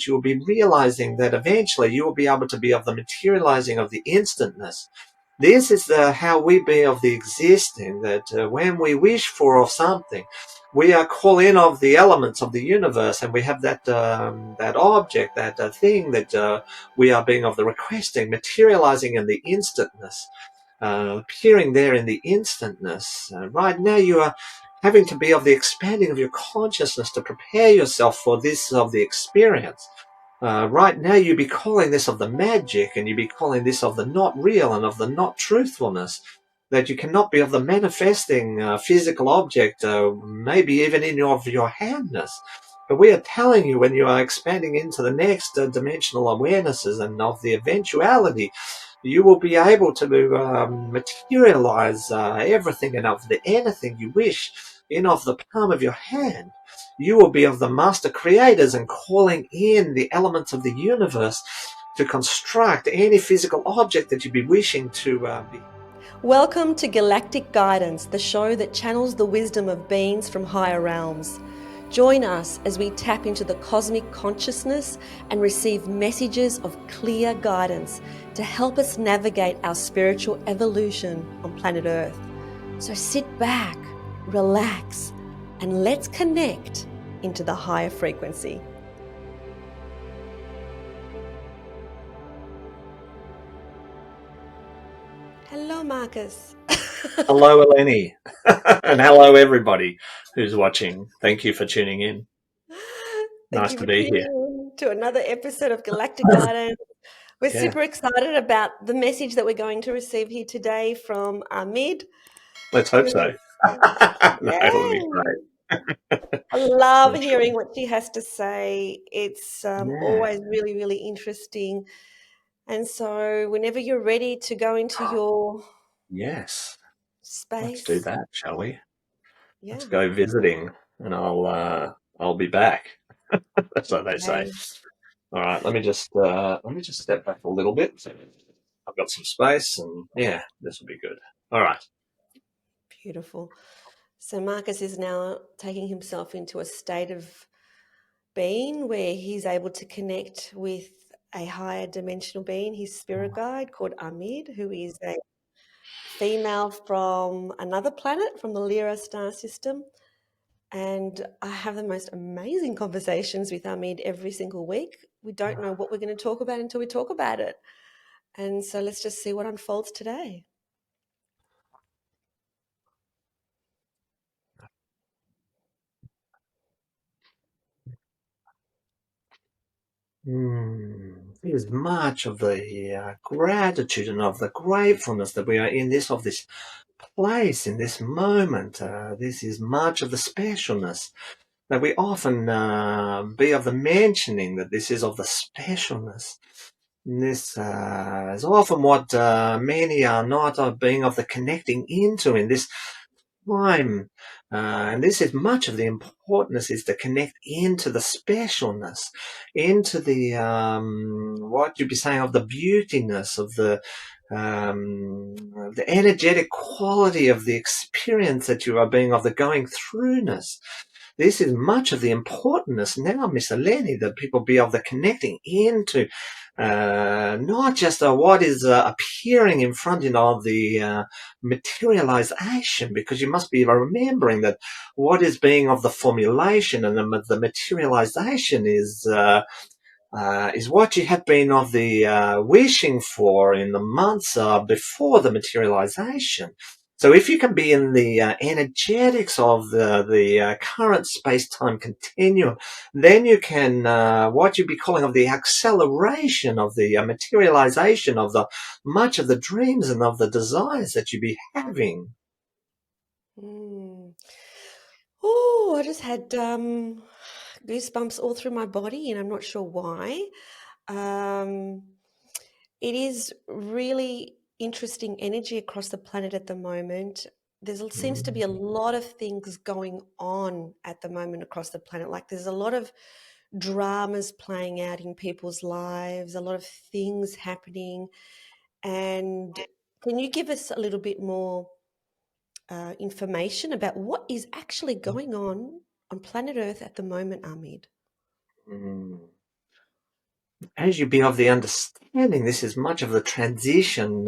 you will be realizing that eventually you will be able to be of the materializing of the instantness. This is how we be of the existing, that when we wish for of something, we are calling of the elements of the universe, and we have that object, that thing that we are being of the requesting, materializing in the instantness, appearing there in the instantness. Right now you are having to be of the expanding of your consciousness to prepare yourself for this of the experience. Right now you be calling this of the magic, and you be calling this of the not real and of the not truthfulness, that you cannot be of the manifesting physical object, maybe even in of your handness. But we are telling you, when you are expanding into the next dimensional awarenesses and of the eventuality, you will be able to materialize everything and of the anything you wish in of the palm of your hand. You will be of the master creators and calling in the elements of the universe to construct any physical object that you be wishing to be. Welcome to Galactic Guidance, the show that channels the wisdom of beings from higher realms. Join us as we tap into the cosmic consciousness and receive messages of clear guidance to help us navigate our spiritual evolution on planet Earth. So sit back, relax, and let's connect into the higher frequency. Hello, Marcus. Hello, Eleni. And hello, everybody who's watching. Thank you for tuning in. Thank Nice you to for be tuning here. in to another episode of Galactic Guidance. We're Yeah, super excited about the message that we're going to receive here today from Ahmed. let's hope Who, so. No, it'll be yay! great. I love I'm sure. hearing what she has to say. It's Yeah. always really, really interesting. And so, whenever you're ready to go into your Yes. Let's do space, that, shall we? Let's yeah, go visiting, and I'll be back. That's what they say. okay, All right, let me just step back a little bit. I've got some space, and yeah, this will be good. All right. beautiful. So, Marcus is now taking himself into a state of being where he's able to connect with a higher dimensional being, his spirit guide called Amid, who is a female from another planet from the Lyra star system. And I have the most amazing conversations with Amid every single week. We don't know what we're going to talk about until we talk about it. And so let's just see what unfolds today. There's much of the gratitude and of the gratefulness that we are in this of this place in this moment. This is much of the specialness that we often be of the mentioning that this is of the specialness. This is often what many are not of being of the connecting into in this time. And this is much of the importance, is to connect into the specialness, into the what you'd be saying of the beautiness of the energetic quality of the experience that you are being of the going throughness. This is much of the importance now, Miss Eleni, that people be of the connecting into not just what is appearing in front of the materialization, because you must be remembering that what is being of the formulation and the materialization is what you have been of the wishing for in the months before the materialization. So if you can be in the energetics of the current space-time continuum, then you can, what you'd be calling of the acceleration of the materialization of the much of the dreams and of the desires that you be having. Mm. Oh, I just had goosebumps all through my body, and I'm not sure why. Um, it is really interesting energy across the planet at the moment. There seems to be a lot of things going on at the moment across the planet. Like there's a lot of dramas playing out in people's lives, a lot of things happening. And can you give us a little bit more information about what is actually going on planet Earth at the moment, Ahmed? Mm. as you be of the understanding, this is much of the transformation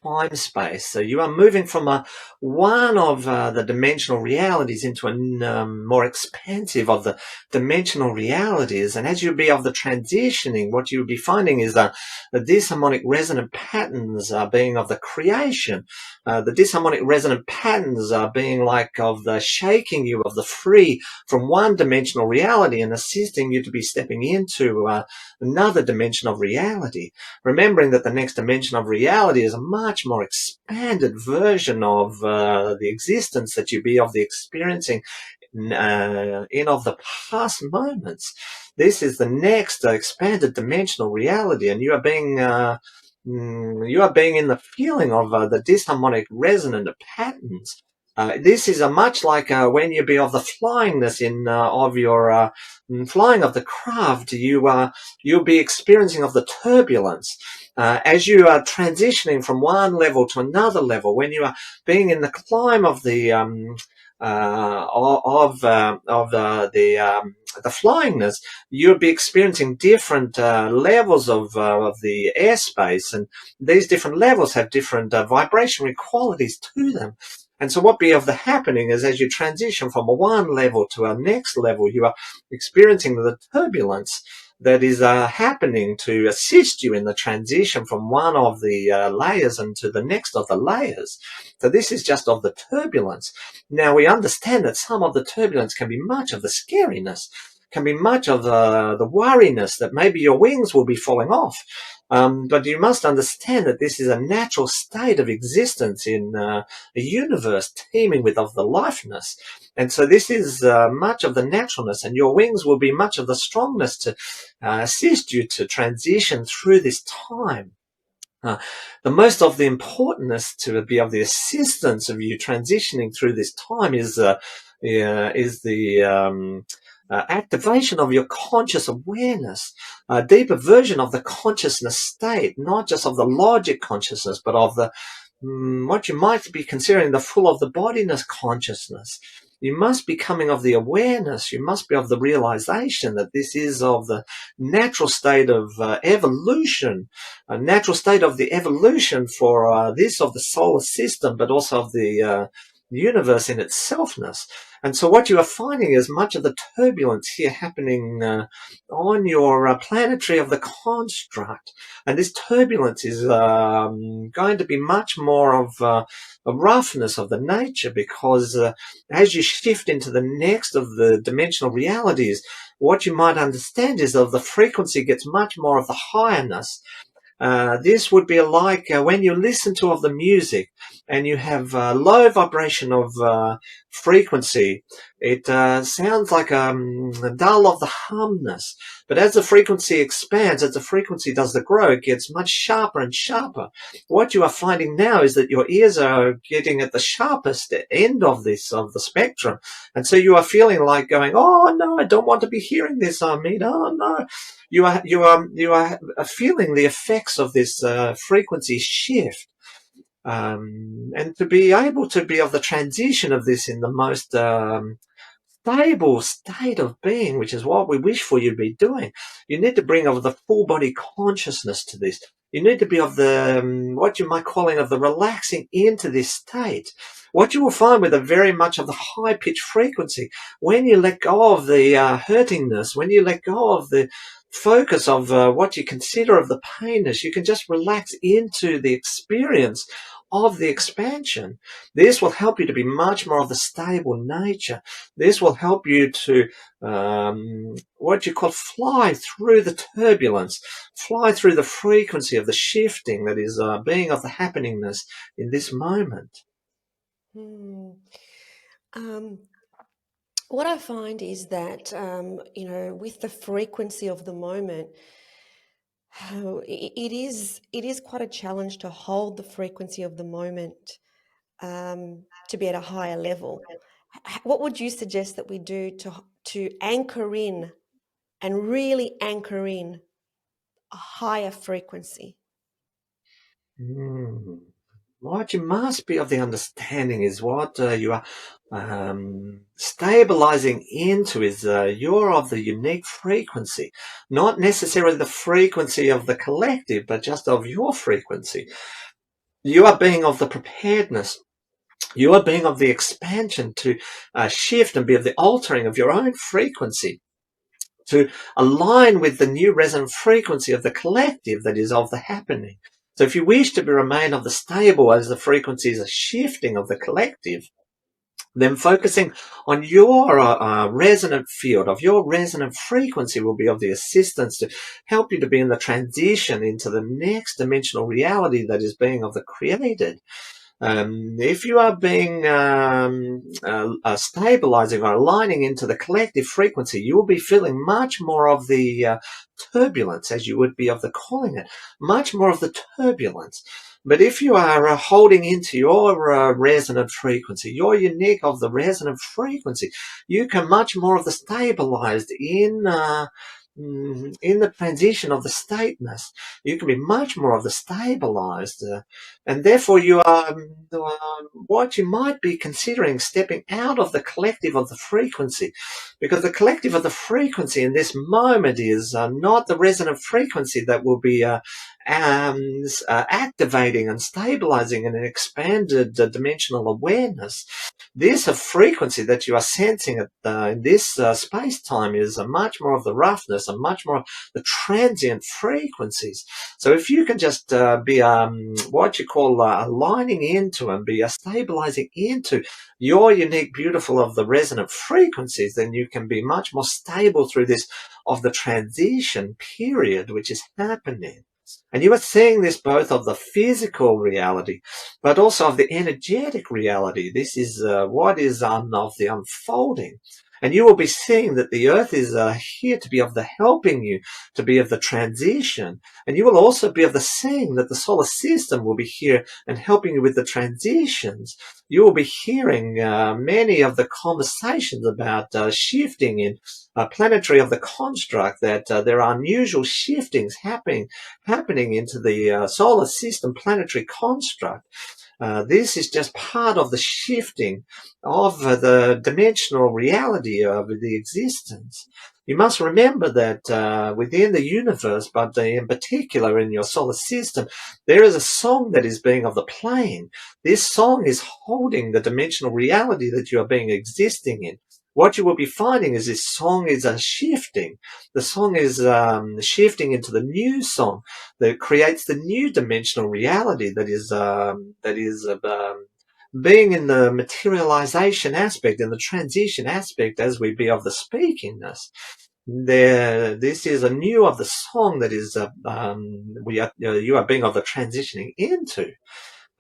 time space. So you are moving from one of the dimensional realities into a more expansive of the dimensional realities. And as you be of the transitioning, what you'll be finding is the disharmonic resonant patterns being of the creation. The disharmonic resonant patterns are being like of the shaking you of the free from one dimensional reality and assisting you to be stepping into another dimension of reality, remembering that the next dimension of reality is a much more expanded version of the existence that you be of the experiencing in of the past moments. This is the next expanded dimensional reality, and you are being in the feeling of the disharmonic resonant patterns. This is a much like when you be of the flyingness in of your flying of the craft. You'll be experiencing of the turbulence as you are transitioning from one level to another level. When you are being in the climb of the the flyingness, you'll be experiencing different levels of the airspace, and these different levels have different vibrationary qualities to them. And so what be of the happening is as you transition from one level to a next level, you are experiencing the turbulence that is happening to assist you in the transition from one of the layers into the next of the layers. So this is just of the turbulence. Now we understand that some of the turbulence can be much of the scariness, can be much of the worriness that maybe your wings will be falling off. But you must understand that this is a natural state of existence in a universe teeming with of the lifeness. And so this is much of the naturalness, and your wings will be much of the strongness to assist you to transition through this time. The most of the importance to be of the assistance of you transitioning through this time is the activation of your conscious awareness, a deeper version of the consciousness state, not just of the logic consciousness, but of the what you might be considering the full of the bodiness consciousness. You must be coming of the awareness. You must be of the realization that this is of the natural state of evolution, a natural state of the evolution for this of the solar system, but also of the universe in itselfness. And so what you are finding is much of the turbulence here happening on your planetary of the construct. And this turbulence is going to be much more of a roughness of the nature, because as you shift into the next of the dimensional realities, what you might understand is that the frequency gets much more of the highness. This would be like when you listen to of the music and you have low vibration of frequency. It sounds like a dull of the humness. But as the frequency expands, as the frequency does the grow, it gets much sharper and sharper. What you are finding now is that your ears are getting at the sharpest end of the spectrum. And so you are feeling like going, oh no, I don't want to be hearing this, Amit. Oh no. You are feeling the effects of this frequency shift, and to be able to be of the transition of this in the most stable state of being, which is what we wish for you to be doing. You need to bring of the full body consciousness to this. You need to be of the what you might calling of the relaxing into this state. What you will find with a very much of the high pitched frequency, when you let go of the hurtingness, when you let go of the focus of what you consider of the painness, you can just relax into the experience of the expansion. This will help you to be much more of the stable nature. This will help you to what you call fly through the turbulence, fly through the frequency of the shifting that is being of the happeningness in this moment. Hmm. Um, what I find is that, with the frequency of the moment, it is quite a challenge to hold the frequency of the moment, to be at a higher level. What would you suggest that we do to anchor in and really anchor in a higher frequency? Mm. What you must be of the understanding is what you are stabilizing into is you're of the unique frequency, not necessarily the frequency of the collective, but just of your frequency. You are being of the preparedness. You are being of the expansion to shift and be of the altering of your own frequency to align with the new resonant frequency of the collective that is of the happening. So if you wish to remain of the stable as the frequencies are shifting of the collective, then focusing on your resonant field, of your resonant frequency, will be of the assistance to help you to be in the transition into the next dimensional reality that is being of the created. If you are being stabilizing or aligning into the collective frequency, you will be feeling much more of the turbulence, as you would be of the calling it, much more of the turbulence. But if you are holding into your resonant frequency, you're unique of the resonant frequency, you can much more of the stabilized in the transition of the stateness. You can be much more of the stabilized. And therefore you are what you might be considering stepping out of the collective of the frequency, because the collective of the frequency in this moment is not the resonant frequency that will be activating and stabilizing in an expanded dimensional awareness. This frequency that you are sensing in this space-time is much more of the roughness and much more of the transient frequencies. So if you can just be what you call aligning into and be stabilizing into your unique, beautiful of the resonant frequencies, then you can be much more stable through this of the transition period which is happening. And you are seeing this both of the physical reality, but also of the energetic reality. This is what is of the unfolding. And you will be seeing that the earth is here to be of the helping you, to be of the transition. And you will also be of the seeing that the solar system will be here and helping you with the transitions. You will be hearing many of the conversations about shifting in planetary of the construct, that there are unusual shiftings happening into the solar system planetary construct. This is just part of the shifting of the dimensional reality of the existence. You must remember that within the universe, but in particular in your solar system, there is a song that is being of the plane. This song is holding the dimensional reality that you are being existing in. What you will be finding is this song is shifting. The song is shifting into the new song that creates the new dimensional reality that is being in the materialization aspect, in the transition aspect, as we be of the speakingness. This is a new of the song that is you are being of the transitioning into.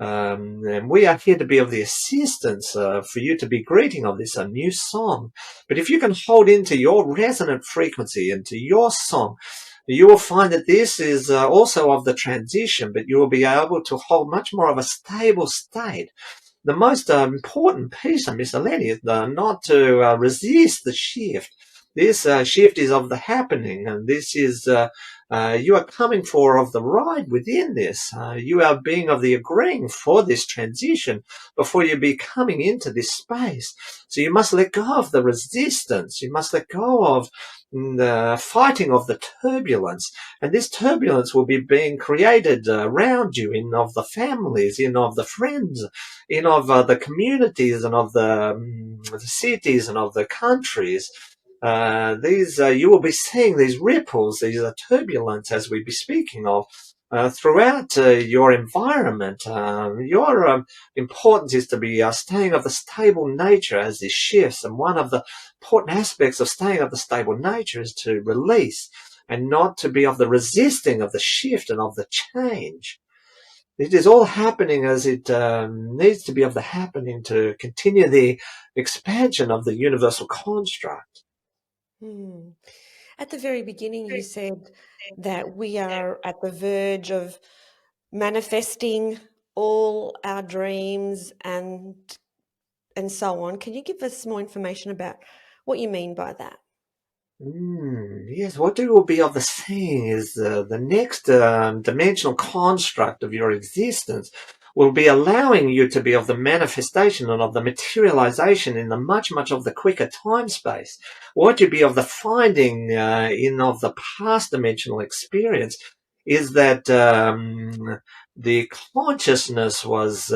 And we are here to be of the assistance for you to be greeting of this new song. But if you can hold into your resonant frequency, into your song, you will find that this is also of the transition, but you will be able to hold much more of a stable state. The most important piece of miscellaneous is not to resist the shift. This shift is of the happening, and this is you are coming for of the ride within this. You are being of the agreeing for this transition before you be coming into this space. So you must let go of the resistance. You must let go of the fighting of the turbulence. And this turbulence will be being created around you in of the families, in of the friends, in of the communities and of the cities and of the countries. These you will be seeing these ripples, these turbulence, as we be speaking of, throughout your environment. Your importance is to be staying of the stable nature as this shifts, and one of the important aspects of staying of the stable nature is to release and not to be of the resisting of the shift and of the change. It is all happening as it needs to be of the happening to continue the expansion of the universal construct. Hmm. At the very beginning, you said that we are at the verge of manifesting all our dreams and so on. Can you give us more information about what you mean by that? Yes, what you will be of the seeing is the next dimensional construct of your existence will be allowing you to be of the manifestation and of the materialization in the much of the quicker time space. What you be of the finding in of the past dimensional experience is that the consciousness was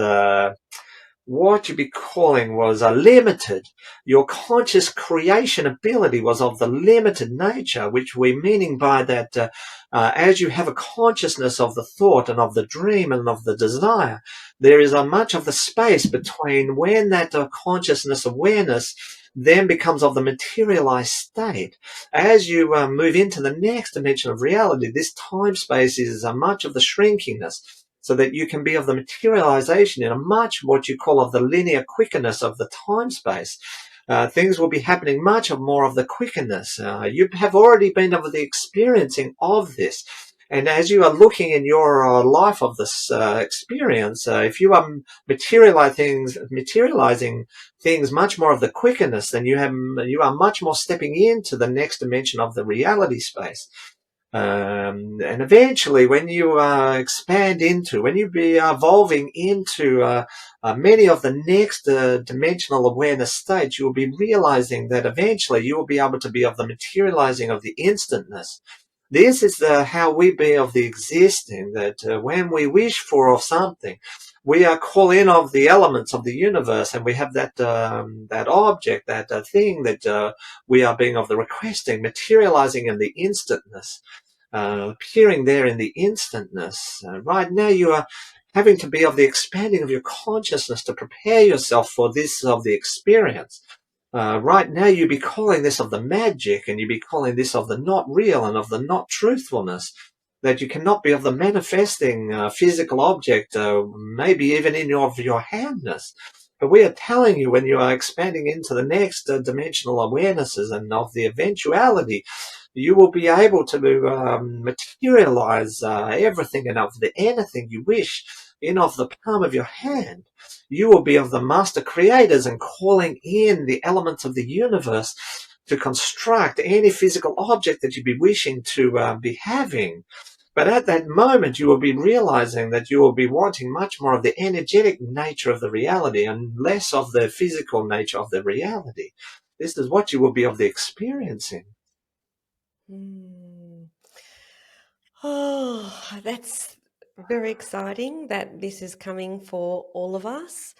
what you'd be calling was limited. Your conscious creation ability was of the limited nature, which we're meaning by that as you have a consciousness of the thought and of the dream and of the desire, there is a much of the space between when that consciousness awareness then becomes of the materialized state. As you move into the next dimension of reality, this time space is much of the shrinkingness, so that you can be of the materialization in a much what you call of the linear quickness of the time space. Things will be happening much of more of the quickness. You have already been of the experiencing of this. And as you are looking in your life of this experience, if you are materializing things much more of the quickness, then you are much more stepping into the next dimension of the reality space. And eventually, when you expand into, when you be evolving into many of the next dimensional awareness states, you will be realizing that eventually you will be able to be of the materializing of the instantness. This is how we be of the existing, that when we wish for of something, we are call in of the elements of the universe, and we have that that object, that thing that we are being of the requesting, materializing in the instantness. Appearing there in the instantness. Right now you are having to be of the expanding of your consciousness to prepare yourself for this of the experience. Right now you be calling this of the magic, and you be calling this of the not real and of the not truthfulness, that you cannot be of the manifesting physical object, maybe even in of your handness. But we are telling you, when you are expanding into the next dimensional awarenesses and of the eventuality, you will be able to materialize everything and of the anything you wish in of the palm of your hand. You will be of the master creators and calling in the elements of the universe to construct any physical object that you be wishing to be having. But at that moment, you will be realizing that you will be wanting much more of the energetic nature of the reality and less of the physical nature of the reality. This is what you will be of the experiencing. Mm. Oh, that's very exciting that this is coming for all of us.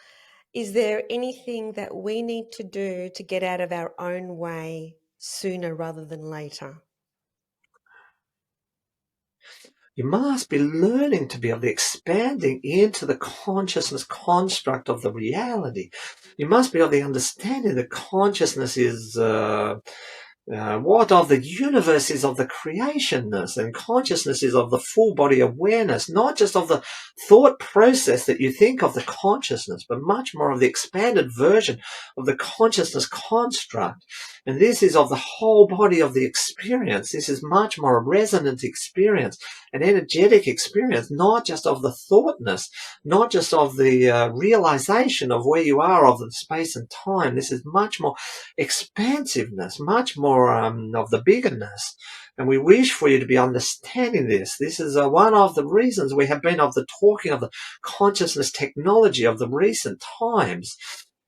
Is there anything that we need to do to get out of our own way sooner rather than later? You must be learning to be of the expanding into the consciousness construct of the reality. You must be of the understanding that consciousness is what of the universe is of the creationness, and consciousness is of the full body awareness, not just of the thought process that you think of the consciousness, but much more of the expanded version of the consciousness construct. And this is of the whole body of the experience. This is much more a resonant experience, an energetic experience, not just of the thoughtness, not just of the realization of where you are of the space and time. This is much more expansiveness, much more of the bigness. And we wish for you to be understanding this. This is one of the reasons we have been of the talking of the consciousness technology of the recent times.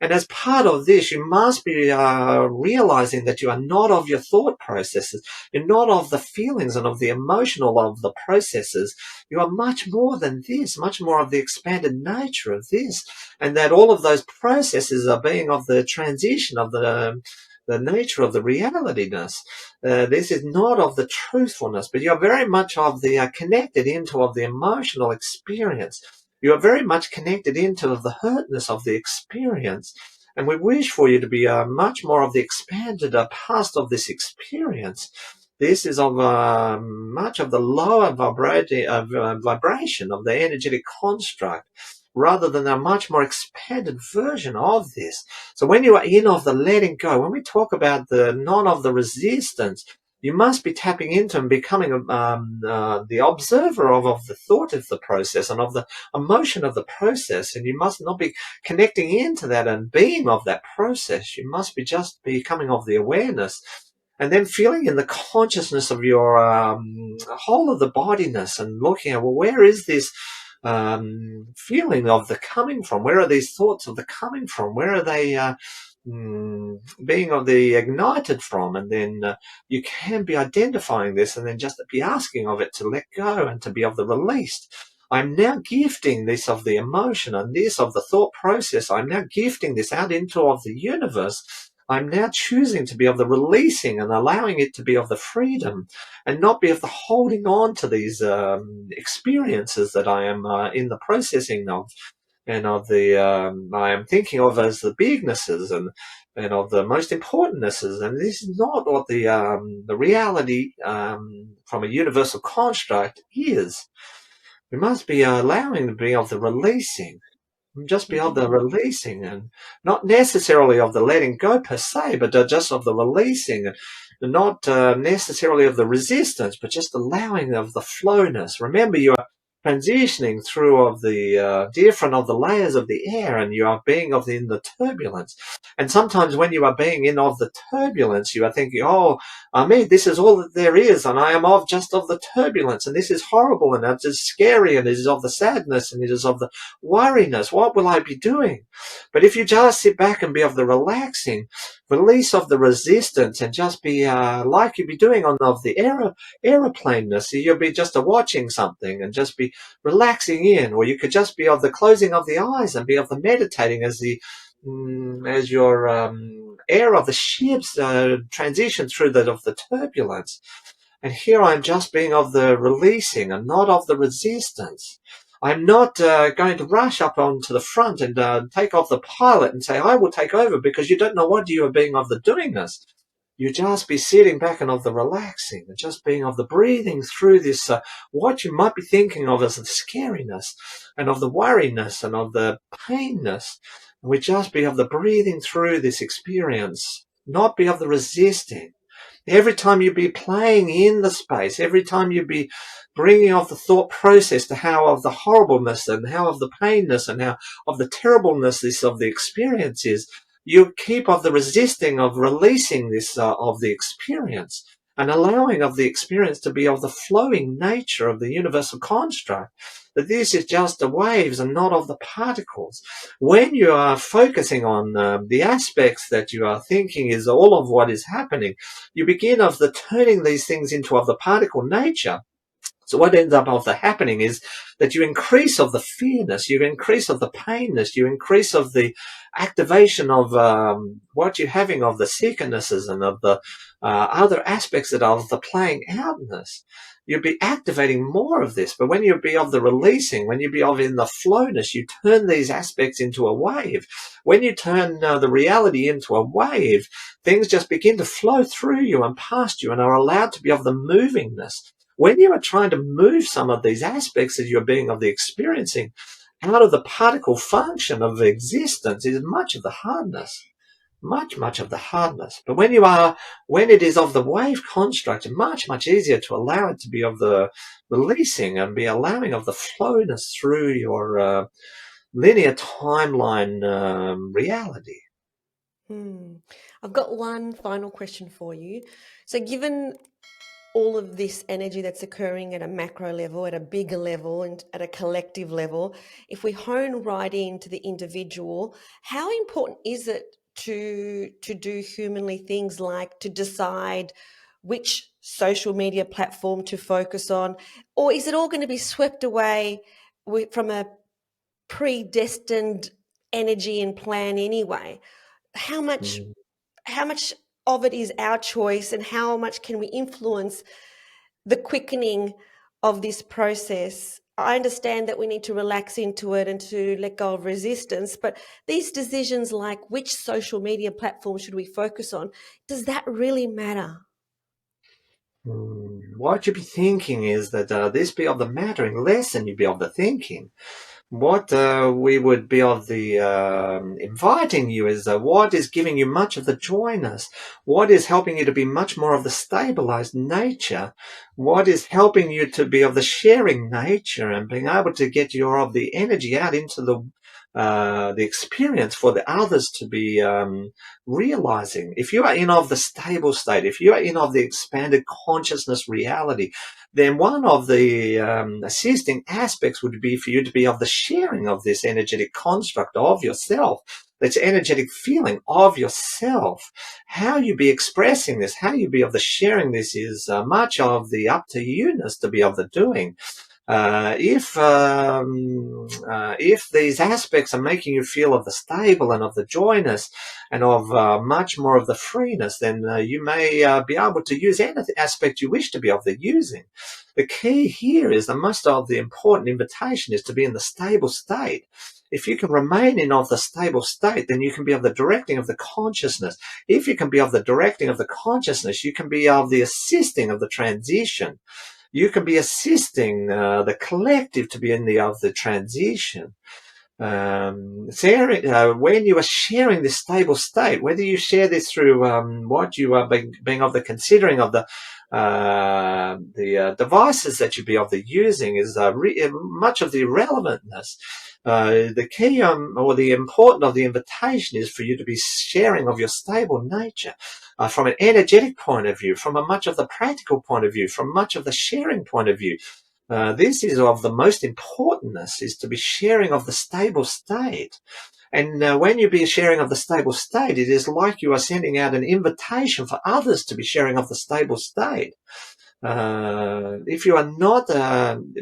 And as part of this, you must be realizing that you are not of your thought processes. You're not of the feelings and of the emotional of the processes. You are much more than this, much more of the expanded nature of this. And that all of those processes are being of the transition of the nature of the realityness. This is not of the truthfulness, but you're very much of the connected into of the emotional experience. You are very much connected into the hurtness of the experience. And we wish for you to be much more of the expanded past of this experience. This is of much of the lower vibration of the energetic construct, rather than a much more expanded version of this. So when you are in of the letting go, when we talk about the non of the resistance, you must be tapping into and becoming the observer of the thought of the process and of the emotion of the process. And you must not be connecting into that and being of that process. You must be just becoming of the awareness. And then feeling in the consciousness of your whole of the bodiness and looking at, well, where is this feeling of the coming from? Where are these thoughts of the coming from? Where are they being of the ignited from? And then you can be identifying this and then just be asking of it to let go and to be of the released. I'm now gifting this of the emotion and this of the thought process. I'm now gifting this out into of the universe. I'm now choosing to be of the releasing and allowing it to be of the freedom and not be of the holding on to these experiences that I am in the processing of, and of the I am thinking of as the bignesses and of the most importantnesses. And this is not what the reality from a universal construct is. We must be allowing to be of the releasing, just be of the releasing, and not necessarily of the letting go per se, but just of the releasing, and not necessarily of the resistance, but just allowing of the flowness. Remember, you are transitioning through of the different of the layers of the air, and you are being of in the turbulence. And sometimes when you are being in of the turbulence, you are thinking, oh, me, this is all that there is, and I am of just of the turbulence, and this is horrible, and it is scary, and it is of the sadness, and it is of the worriness. What will I be doing? But if you just sit back and be of the relaxing, release of the resistance, and just be like you'd be doing on of the aeroplaneness, you'll be just watching something and just be relaxing in, or you could just be of the closing of the eyes and be of the meditating as the as your air of the ships transition through that of the turbulence. And here I'm just being of the releasing and not of the resistance. I'm not going to rush up onto the front and take off the pilot and say, I will take over, because you don't know what you are being of the doingness. You just be sitting back and of the relaxing, and just being of the breathing through this, what you might be thinking of as the scariness and of the worriness and of the painness. And we just be of the breathing through this experience, not be of the resisting. Every time you be playing in the space, every time you be bringing off the thought process to how of the horribleness and how of the painness and how of the terribleness this of the experience is, you keep of the resisting of releasing this of the experience and allowing of the experience to be of the flowing nature of the universal construct. That this is just the waves and not of the particles. When you are focusing on the aspects that you are thinking is all of what is happening, you begin of the turning these things into of the particle nature. So what ends up of the happening is that you increase of the fearness, you increase of the painness, you increase of the activation of what you're having of the seekernesses and of the other aspects that are of the playing outness. You'll be activating more of this, but when you be of the releasing, when you be of in the flowness, you turn these aspects into a wave. When you turn the reality into a wave, things just begin to flow through you and past you and are allowed to be of the movingness. When you are trying to move some of these aspects that you're being of the experiencing out of the particle function of existence is much of the hardness. Much of the hardness. But when it is of the wave construct, much easier to allow it to be of the releasing and be allowing of the flowness through your linear timeline reality. I've got one final question for you. So given all of this energy that's occurring at a macro level, at a bigger level, and at a collective level, if we hone right into the individual, how important is it to do humanly things like to decide which social media platform to focus on, or is it all going to be swept away from a predestined energy and plan anyway? How much of it is our choice, and how much can we influence the quickening of this process? I understand that we need to relax into it and to let go of resistance, but these decisions like which social media platform should we focus on, does that really matter? What you be thinking is that this be of the mattering less than you be of the thinking. What we would be of the inviting you is what is giving you much of the joyness, what is helping you to be much more of the stabilized nature, what is helping you to be of the sharing nature and being able to get your of the energy out into the the experience for the others to be realizing. If you are in of the stable state, if you are in of the expanded consciousness reality, then one of the assisting aspects would be for you to be of the sharing of this energetic construct of yourself. That's energetic feeling of yourself. How you be expressing this, how you be of the sharing this is much of the up to you-ness to be of the doing. If these aspects are making you feel of the stable and of the joyness and of much more of the freeness, then you may be able to use any aspect you wish to be of the using. The key here is the most of the important invitation is to be in the stable state. If you can remain in of the stable state, then you can be of the directing of the consciousness. If you can be of the directing of the consciousness, you can be of the assisting of the transition. You can be assisting the collective to be in the of the transition. When you are sharing this stable state, whether you share this through what you are being of the considering of the devices that you be of the using is much of the irrelevantness. The key or the important of the invitation is for you to be sharing of your stable nature from an energetic point of view, from a much of the practical point of view, from much of the sharing point of view. This is of the most importantness, is to be sharing of the stable state. And when you be sharing of the stable state, it is like you are sending out an invitation for others to be sharing of the stable state. If you are not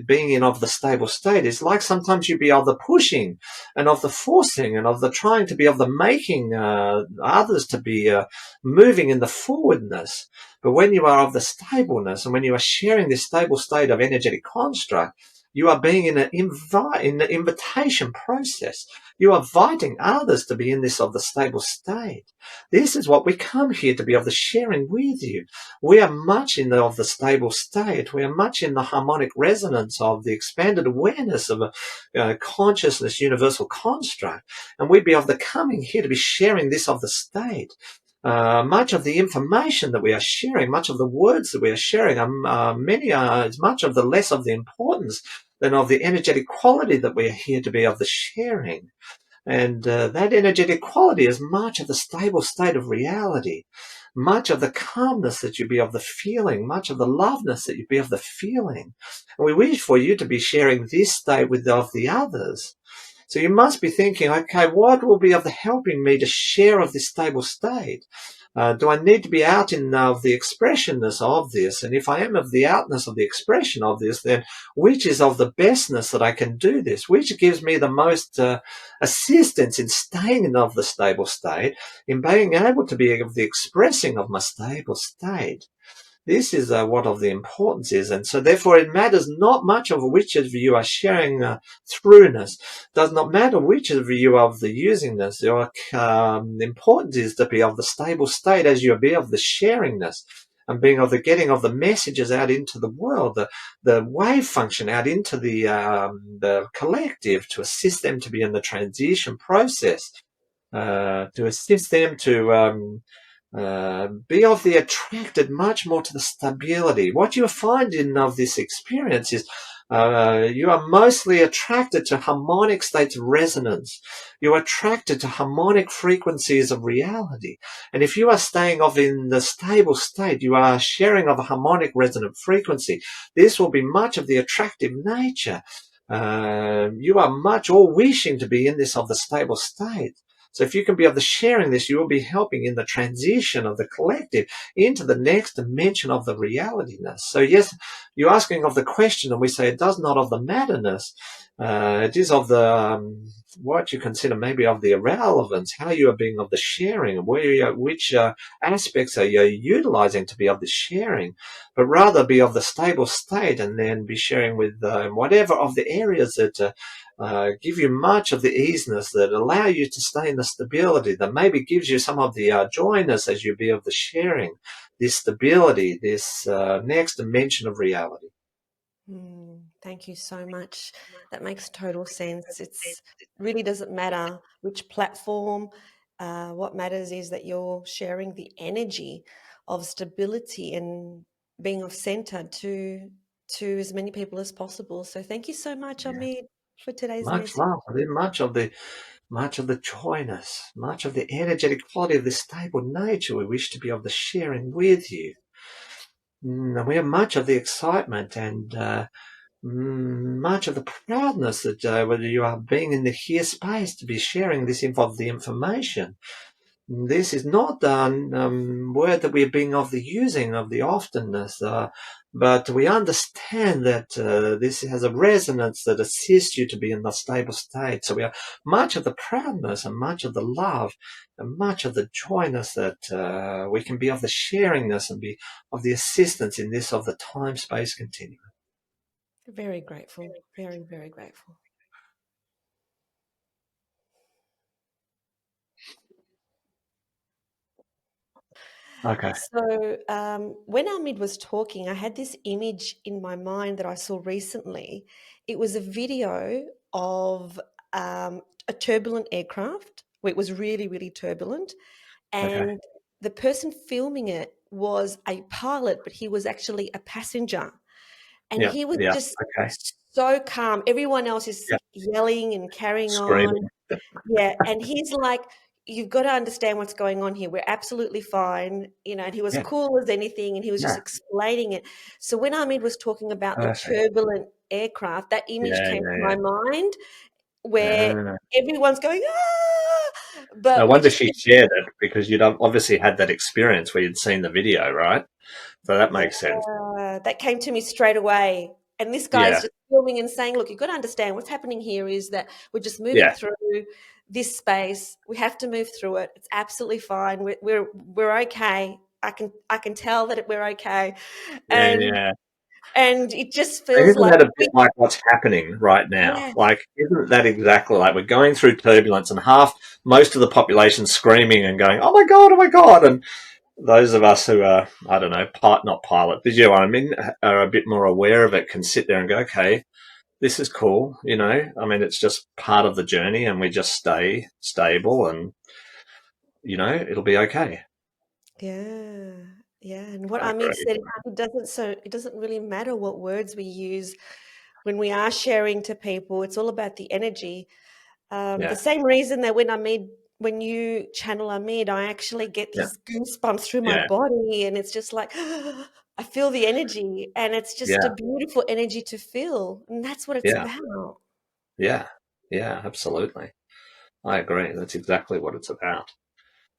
being in of the stable state, it's like sometimes you be of the pushing and of the forcing and of the trying to be of the making others to be moving in the forwardness. But when you are of the stableness and when you are sharing this stable state of energetic construct, you are being in the invitation process. You are inviting others to be in this of the stable state. This is what we come here to be of the sharing with you. We are much in of the stable state. We are much in the harmonic resonance of the expanded awareness of a consciousness universal construct. And we be of the coming here to be sharing this of the state. Much of the information that we are sharing, much of the words that we are sharing, is much of the less of the importance than of the energetic quality that we are here to be of the sharing. And that energetic quality is much of the stable state of reality, much of the calmness that you be of the feeling, much of the loveness that you be of the feeling. And we wish for you to be sharing this state with of the others. So you must be thinking, okay, what will be of the helping me to share of this stable state? Do I need to be out in of the expressionness of this? And if I am of the outness of the expression of this, then which is of the bestness that I can do this? Which gives me the most assistance in staying in of the stable state, in being able to be of the expressing of my stable state? This is what of the importance is, and so therefore it matters not much of which of you are sharing throughness. Does not matter which of you of the usingness. Your importance is to be of the stable state as you be of the sharingness and being of the getting of the messages out into the world, the wave function out into the collective to assist them to be in the transition process, to assist them to be of the attracted much more to the stability. What you find in of this experience is you are mostly attracted to harmonic states of resonance. You are attracted to harmonic frequencies of reality. And if you are staying of in the stable state, you are sharing of a harmonic resonant frequency. This will be much of the attractive nature. You are much all wishing to be in this of the stable state. So if you can be of the sharing this, you will be helping in the transition of the collective into the next dimension of the realityness. So yes, you're asking of the question, and we say it does not of the matterness. It is of the what you consider maybe of the irrelevance, how you are being of the sharing, which aspects are you utilizing to be of the sharing, but rather be of the stable state and then be sharing with whatever of the areas that give you much of the easiness that allow you to stay in the stability, that maybe gives you some of the joyness as you be of the sharing, this stability, this next dimension of reality. Thank you so much. That makes total sense. It's really doesn't matter which platform. What matters is that you're sharing the energy of stability and being of center to as many people as possible. So thank you so much, Yeah. Amit. for today's Much message. love. I mean, much of the joyness, much of the energetic quality of this stable nature we wish to be of the sharing with you. And we have much of the excitement and much of the proudness that whether you are being in the here space to be sharing this of the information. This is not the word that we're being of the using of the oftenness, but we understand that this has a resonance that assists you to be in the stable state. So we have much of the proudness and much of the love and much of the joyness that we can be of the sharingness and be of the assistance in this of the time-space continuum. Very grateful. Very, very grateful. Okay. So, when Ahmed was talking, I had this image in my mind that I saw recently. It was a video of a turbulent aircraft where it was really, really turbulent. Okay. And the person filming it was a pilot, but he was actually a passenger. And Yeah. he was Yeah. just Okay. so calm. Everyone else is Yeah. yelling and carrying on. Screaming. Yeah, and he's like, "You've got to understand what's going on here. We're absolutely fine," and he was Yeah. cool as anything, and he was just Yeah. explaining it. So when Ahmed was talking about the Perfect. turbulent aircraft, that image Yeah. came to Yeah. my mind where Yeah. everyone's going, "Ah!" No But we wonder just she shared it because you'd obviously had that experience where you'd seen the video, right? So that yeah, makes sense. that came to me straight away. And this guy's Yeah, just filming and saying, "Look, you've got to understand what's happening here is that we're just moving yeah, through this space. We have to move through it. It's absolutely fine. We're okay. I can tell that we're okay." yeah, And yeah. it just And feels isn't like that a bit like what's happening right now? yeah, Like, isn't that exactly like we're going through turbulence and most of the population screaming and going, oh my God. And those of us who are, I don't know, not pilot, but you know what I mean, are a bit more aware of it, can sit there and go, okay, this is cool. I mean, it's just part of the journey and we just stay stable and, it'll be okay. yeah, yeah. And what I Amit agree. said, it doesn't really matter what words we use when we are sharing to people. It's all about the energy. The Yeah, same reason that when you channel Ahmed, I actually get yeah, these goosebumps through my yeah, body, and it's just like I feel the energy, and it's just a yeah, beautiful energy to feel, and that's what it's yeah, about. yeah, yeah, absolutely. I agree. That's exactly what it's about.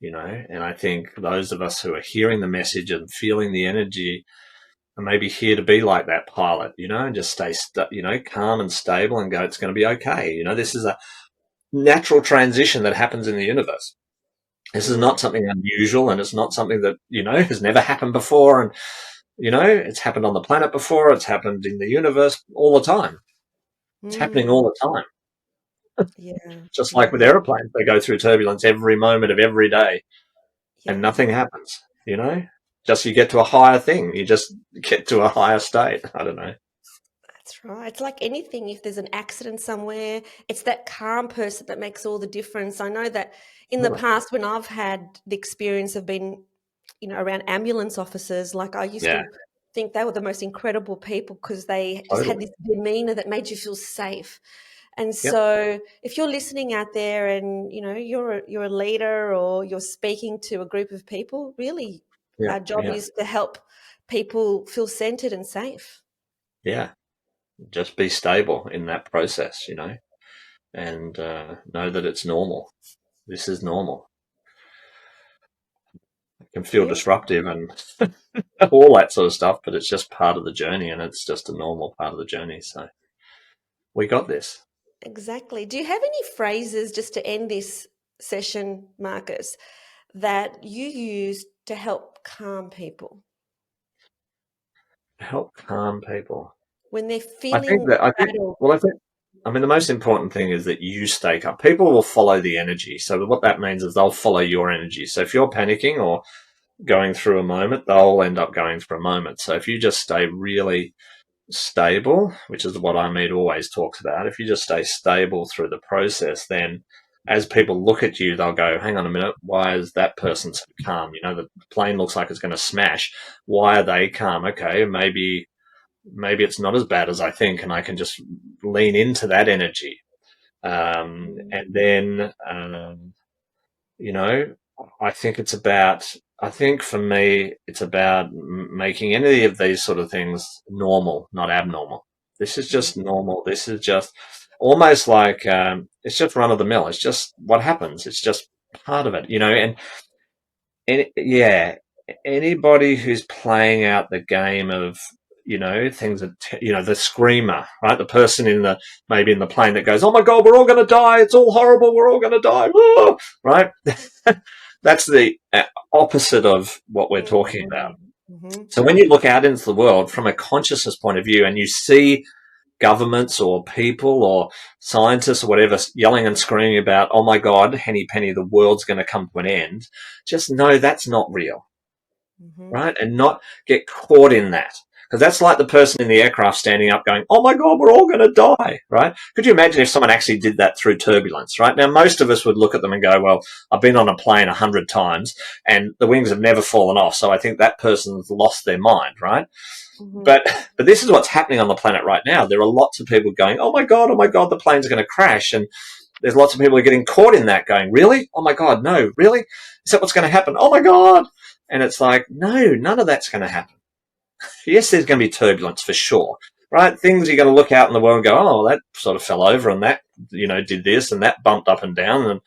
And I think those of us who are hearing the message and feeling the energy are maybe here to be like that pilot, and just stay, calm and stable and go, it's going to be okay. This is a natural transition that happens in the universe. This is not Mm, something unusual and it's not something that, has never happened before. And, it's happened on the planet before. It's happened in the universe all the time. It's happening mm, all the time. yeah, Just like with yeah, aeroplanes, they go through turbulence every moment of every day and yeah. nothing happens. Just you get to a higher thing. You just get to a higher state. I don't know. That's right. It's like anything. If there's an accident somewhere, it's that calm person that makes all the difference. I know that in the past, when I've had the experience of being, around ambulance officers, like I used Yeah, to think they were the most incredible people because they just had totally. this demeanor that made you feel safe. And Yep. so, if you're listening out there and you're a leader or you're speaking to a group of people, really, Yeah. our job Yeah. is to help people feel centered and safe. Yeah. Just be stable in that process, and know that it's normal. This is normal. It can feel Beautiful. disruptive and all that sort of stuff, but it's just part of the journey and it's just a normal part of the journey. So we got this. Exactly. Do you have any phrases just to end this session, Marcus, that you use to help calm people Help calm people. when they're I think feeling that, I think, rattled? well, I mean, the most important thing is that you stay calm. People will follow the energy. So what that means is they'll follow your energy. So if you're panicking or going through a moment, they'll end up going through a moment. So if you just stay really stable, which is what Amit always talks about, if you just stay stable through the process, then as people look at you, they'll go, hang on a minute, why is that person so calm? The plane looks like it's going to smash. Why are they calm? Okay, maybe maybe it's not as bad as I think, and I can just lean into that energy. And then, you know, I think it's about, I think for me, it's about making any of these sort of things normal, not abnormal. This is just normal. This is just almost like, it's just run of the mill. It's just what happens. It's just part of it, and yeah, anybody who's playing out the game of, things that, the screamer, right? The person maybe in the plane that goes, "Oh my God, we're all going to die. It's all horrible. We're all going to die." Whoa! Right? That's the opposite of what we're talking about. Mm-hmm. So when you look out into the world from a consciousness point of view and you see governments or people or scientists or whatever yelling and screaming about, "Oh my God, henny penny, the world's going to come to an end," just know that's not real, right? And not get caught in that. Because that's like the person in the aircraft standing up going, "Oh my God, we're all going to die," right? Could you imagine if someone actually did that through turbulence, right? Now, most of us would look at them and go, "Well, I've been on a plane 100 times and the wings have never fallen off. So I think that person's lost their mind," right? But this is what's happening on the planet right now. There are lots of people going, "Oh my God, the plane's going to crash." And there's lots of people who are getting caught in that going, "Really? Oh my God, no, really? Is that what's going to happen? Oh my God." And it's like, no, none of that's going to happen. Yes, there's going to be turbulence for sure, right? Things you're going to look out in the world and go, "Oh, that sort of fell over and that, did this and that bumped up and down."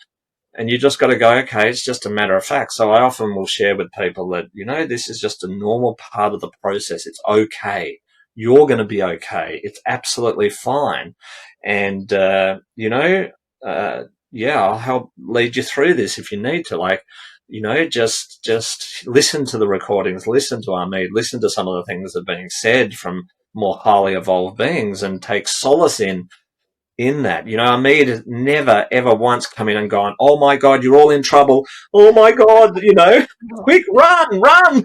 And you just got to go, okay, it's just a matter of fact. So I often will share with people that, this is just a normal part of the process. It's okay. You're going to be okay. It's absolutely fine. And, yeah, I'll help lead you through this if you need to. Like, just listen to the recordings, listen to Amit, listen to some of the things that are being said from more highly evolved beings and take solace in that. Amit has never, ever once come in and gone, "Oh my God, you're all in trouble. Oh my God, quick, run."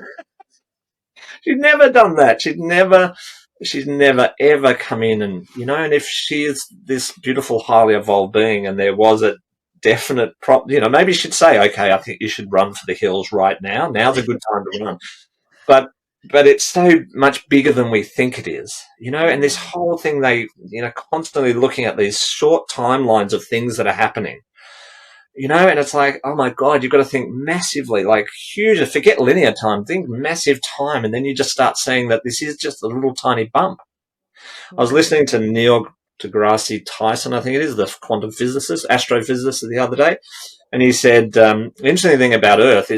She's never done that. She's never ever come in and, and if she is this beautiful, highly evolved being and there was a definite maybe she'd say, "Okay, I think you should run for the hills right now. Now's a good time to run." But it's so much bigger than we think it is, and this whole thing, they, constantly looking at these short timelines of things that are happening, and it's like, oh my God, you've got to think massively, like huge, forget linear time, think massive time. And then you just start seeing that this is just a little tiny bump. I was listening to Neil deGrasse Tyson, I think it is, the quantum physicist, astrophysicist, the other day. And he said, the interesting thing about Earth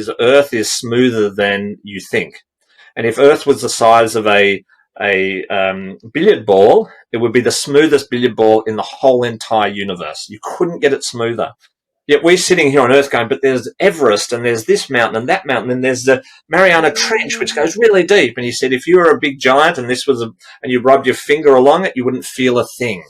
is smoother than you think. And if Earth was the size of a billiard ball, it would be the smoothest billiard ball in the whole entire universe. You couldn't get it smoother. Yet we're sitting here on Earth going, but there's Everest and there's this mountain and that mountain and there's the Mariana Trench, which goes really deep. And he said, if you were a big giant and and you rubbed your finger along it, you wouldn't feel a thing.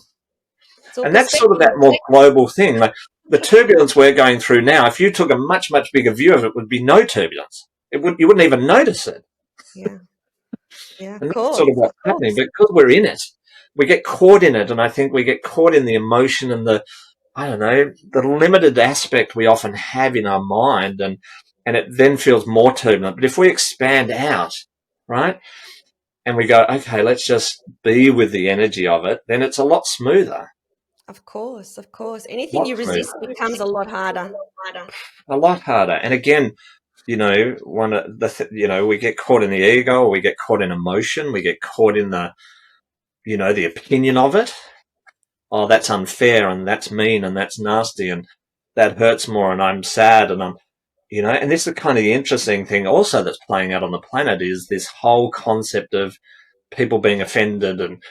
And that's sort of that more global thing. Like the turbulence we're going through now, if you took a much, much bigger view of it, would be no turbulence. You wouldn't even notice it. Yeah. Yeah. And that's sort of what's happening. But because we're in it, we get caught in it. And I think we get caught in the emotion and the limited aspect we often have in our mind, and it then feels more turbulent. But if we expand out, right, and we go, okay, let's just be with the energy of it, then it's a lot smoother. Of course. Anything you resist becomes a lot harder. A lot harder. And again, one of the we get caught in the ego, or we get caught in emotion, we get caught in the the opinion of it. Oh, that's unfair and that's mean and that's nasty and that hurts more and I'm sad and I'm, and this is kind of the interesting thing also that's playing out on the planet is this whole concept of people being offended and,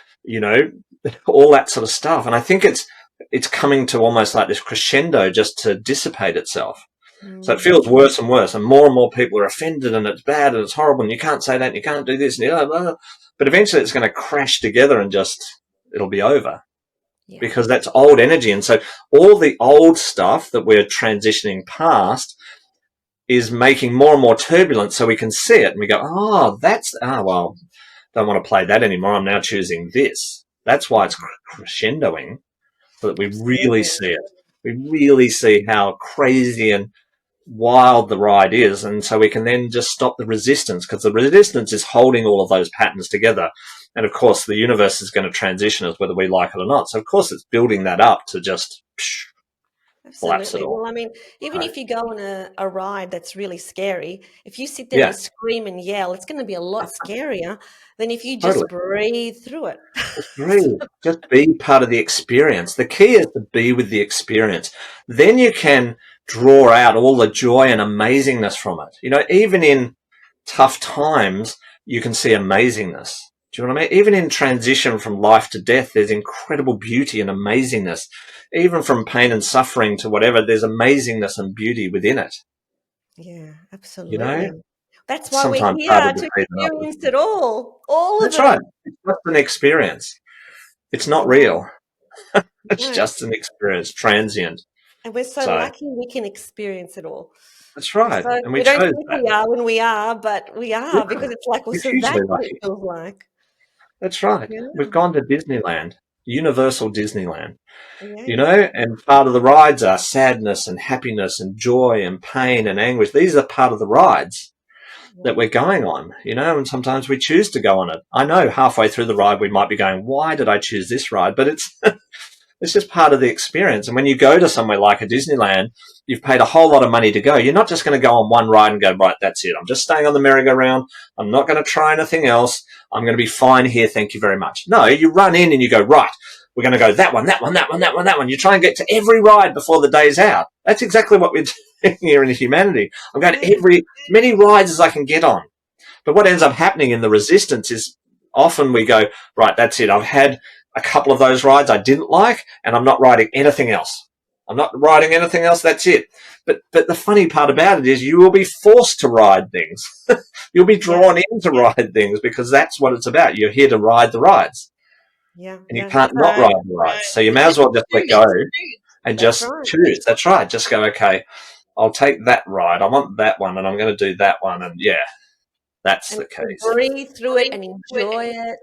all that sort of stuff. And I think it's coming to almost like this crescendo just to dissipate itself. So it feels worse and worse and more people are offended and it's bad and it's horrible and you can't say that and you can't do this and blah, blah, blah. But eventually it's going to crash together and just, it'll be over. Yeah. Because that's old energy. And so all the old stuff that we're transitioning past is making more and more turbulent so we can see it and we go, well, don't want to play that anymore. I'm now choosing this. That's why it's crescendoing, so that we really see it. We really see how crazy and wild the ride is. And so we can then just stop the resistance, because the resistance is holding all of those patterns together. And of course, the universe is going to transition us whether we like it or not. So of course, it's building that up to just collapse it Absolutely. all. Well, I mean, even So, if you go on a ride that's really scary, if you sit there yeah, and scream and yell, it's going to be a lot scarier than if you just totally. breathe through it. Just breathe. Just be part of the experience. The key is to be with the experience. Then you can draw out all the joy and amazingness from it. You know, even in tough times, you can see amazingness. Do you know what I mean? Even in transition from life to death, there's incredible beauty and amazingness. Even from pain and suffering to whatever, there's amazingness and beauty within it. Yeah, You know, absolutely. That's it's why we're sometimes harder here to to see than others. experience it all of That's it. right. It's just an experience. It's not Yeah, real. It's no. just an experience, transient. And we're so So lucky we can experience it all. that's We're right. so And we we don't chose think that. we are when we are, but we are Yeah, because it's like, well, we're so hugely that's what it lucky. feels like. That's right. We've Yeah, gone to Disneyland, Universal Disneyland, you yeah, know, and part of the rides are sadness and happiness and joy and pain and anguish. These are part of the rides yeah, that we're going on, you know, and sometimes we choose to go on it. I know halfway through the ride we might be going, why did I choose this ride? But it's just part of the experience. And when you go to somewhere like a Disneyland, you've paid a whole lot of money to go. You're not just going to go on one ride and go, right, that's it. I'm just staying on the merry-go-round. I'm not going to try anything else. I'm going to be fine here. Thank you very much. No, you run in and you go, right, we're going to go that one, that one, that one, that one, that one. You try and get to every ride before the day's out. That's exactly what we're doing here in humanity. I'm going yeah, to as many rides as I can get on. But what ends up happening in the resistance is often we go, right, that's it. I've had a couple of those rides I didn't like, and I'm not riding anything else. I'm not riding anything else. That's it. But the funny part about it is you will be forced to ride things. You'll be yeah, drawn in to ride things because that's what it's about. You're here to ride the rides, yeah, and you yeah. can't not ride the rides. So you may as well just let go and That's just right. choose. That's right. Just go, okay, I'll take that ride. I want that one, and I'm going to do that one. And yeah, that's And the to case. breathe through it and enjoy it.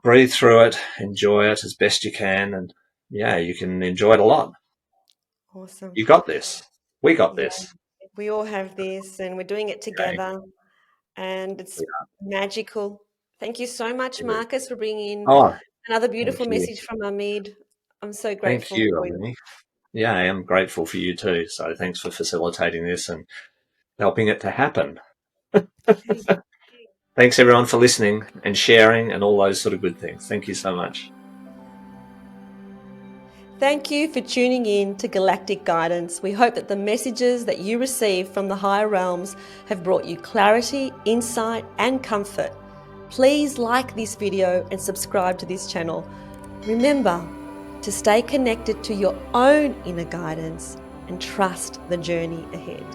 Breathe through it, enjoy it as best you can, and yeah, you can enjoy it a lot. Awesome. You got this. We got Yeah, this. we all have this and we're doing it Okay. together and it's magical. Thank you so much, Marcus, for bringing in Oh, another thank beautiful you. message from Amid. I'm so Thank grateful you, for you. Eleni. Yeah, I am grateful for you too. So thanks for facilitating this and helping it to happen. Okay. Thanks everyone for listening and sharing and all those sort of good things. Thank you so much. Thank you for tuning in to Galactic Guidance. We hope that the messages that you receive from the higher realms have brought you clarity, insight, and comfort. Please like this video and subscribe to this channel. Remember to stay connected to your own inner guidance and trust the journey ahead.